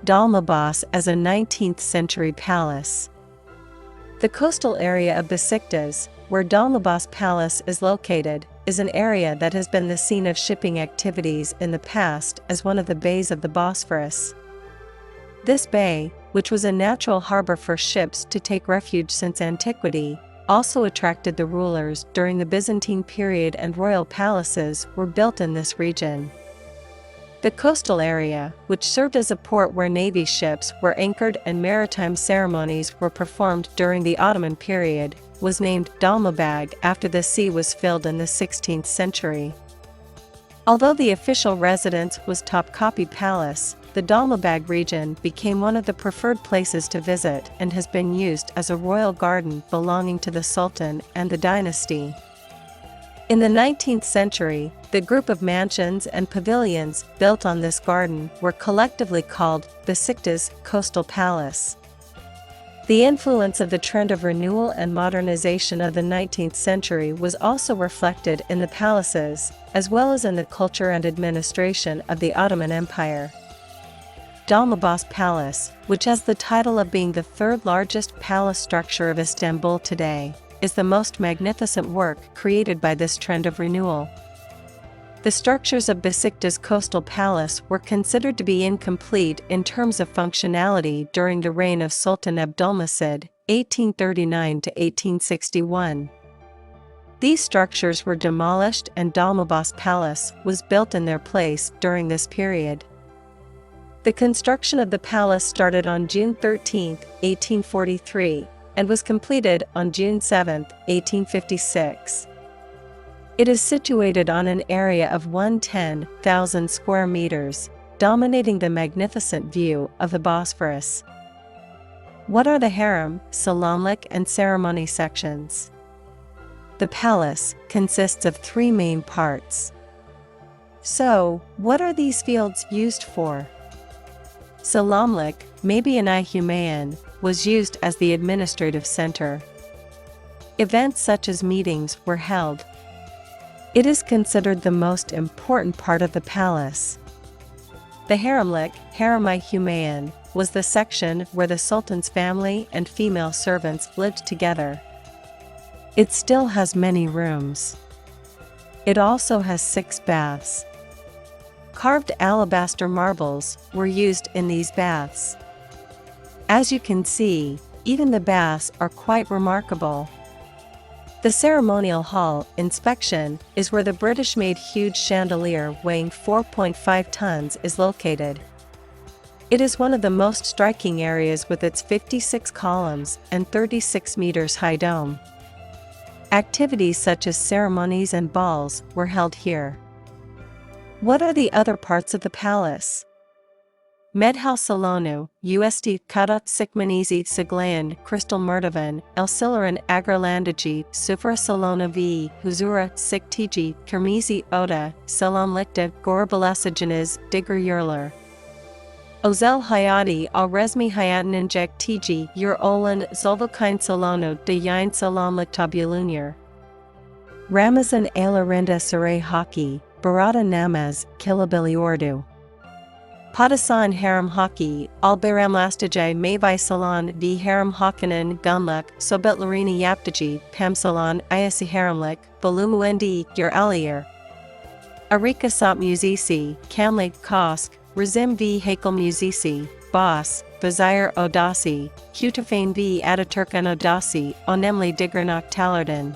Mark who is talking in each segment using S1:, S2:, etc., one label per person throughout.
S1: Dolmabahce as a 19th century palace. The coastal area of Besiktas, where Dolmabahce Palace is located, is an area that has been the scene of shipping activities in the past as one of the bays of the Bosphorus. This bay, which was a natural harbor for ships to take refuge since antiquity, also attracted the rulers during the Byzantine period, and royal palaces were built in this region. The coastal area, which served as a port where navy ships were anchored and maritime ceremonies were performed during the Ottoman period, was named Dolmabahce after the sea was filled in the 16th century. Although the official residence was Topkapi Palace, the Dolmabahce region became one of the preferred places to visit and has been used as a royal garden belonging to the Sultan and the dynasty. In the 19th century, the group of mansions and pavilions built on this garden were collectively called Besiktas Coastal Palace. The influence of the trend of renewal and modernization of the 19th century was also reflected in the palaces, as well as in the culture and administration of the Ottoman Empire. Dolmabahce Palace, which has the title of being the third largest palace structure of Istanbul today, is the most magnificent work created by this trend of renewal. The structures of Besiktas Coastal Palace were considered to be incomplete in terms of functionality during the reign of Sultan Abdülmecid, 1839 to 1861. These structures were demolished and Dolmabahce Palace was built in their place during this period. The construction of the palace started on June 13, 1843, and was completed on June 7, 1856. It is situated on an area of 110,000 square meters, dominating the magnificent view of the Bosphorus. What are the harem, salamlik, and ceremony sections? The palace consists of three main parts. So, what are these fields used for? Salamlik, maybe an Ihumayan, was used as the administrative center. Events such as meetings were held. It is considered the most important part of the palace. The haremlik, Harem Ihumayan, was the section where the Sultan's family and female servants lived together. It still has many rooms. It also has 6 baths. Carved alabaster marbles were used in these baths. As you can see, even the baths are quite remarkable. The ceremonial hall, inspection, is where the British-made huge chandelier weighing 4.5 tons is located. It is one of the most striking areas with its 56 columns and 36 meters high dome. Activities such as ceremonies and balls were held here. What are the other parts of the palace? Medhal Salonu, USD Karat Sikmanizi Siglayan Crystal Merdivan, Elsilaran Agrarlandaji, Sufra Salona V, Huzura Siktiji, Kermizi Oda, Salam Likta, Gorabalasajaniz, Digger Yurler. Ozel Hayati al Resmi Hayataninjek Tiji, Ur Olan Zolvokain Salono de Yain Salam Liktabulunir. Ramazan Alarinda Saray Haki, Barada Namaz, Kilabili Ordu. Padasan Harem Haki, Albayram Lastajay Mavai Salon V Harem Hakanan Gunluk, Sobetlarini Yaptaji, Pamsalon Ayasi Haremlik, Balumuendi, Yer Alier. Arika Sop Musisi, Kamlik Kosk, Razim V Hakel Musisi, Bas, Bazire Odasi, Hutafane V Ataturkan Odasi, Onemli Digernak Talardan.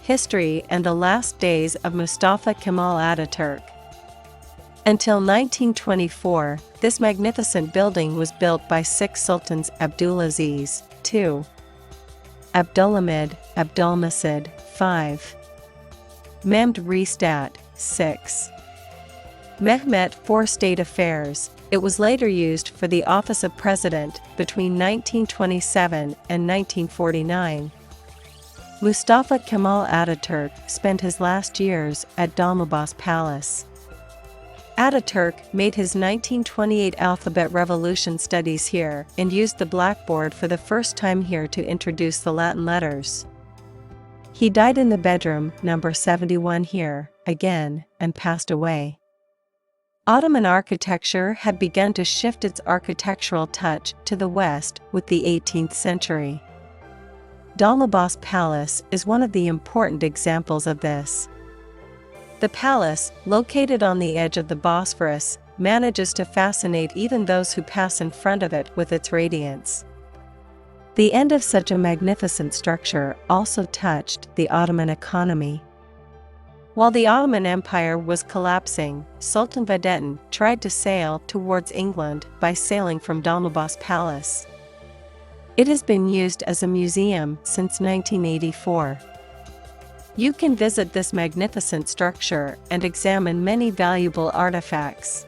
S1: History and the last days of Mustafa Kemal Ataturk. Until 1924, this magnificent building was built by 6 sultans: Abdulaziz, 2. Abdulhamid, Abdülmecid, 5. Mehmed Restat, 6. Mehmet for State Affairs. It was later used for the office of president between 1927 and 1949. Mustafa Kemal Ataturk spent his last years at Dolmabahce Palace. Ataturk made his 1928 alphabet revolution studies here and used the blackboard for the first time here to introduce the Latin letters. He died in the bedroom number 71 here, again, and passed away. Ottoman architecture had begun to shift its architectural touch to the west with the 18th century. Dolmabahce Palace is one of the important examples of this. The palace, located on the edge of the Bosphorus, manages to fascinate even those who pass in front of it with its radiance. The end of such a magnificent structure also touched the Ottoman economy. While the Ottoman Empire was collapsing, Sultan Vahdettin tried to sail towards England by sailing from Dolmabahce Palace. It has been used as a museum since 1984. You can visit this magnificent structure and examine many valuable artifacts.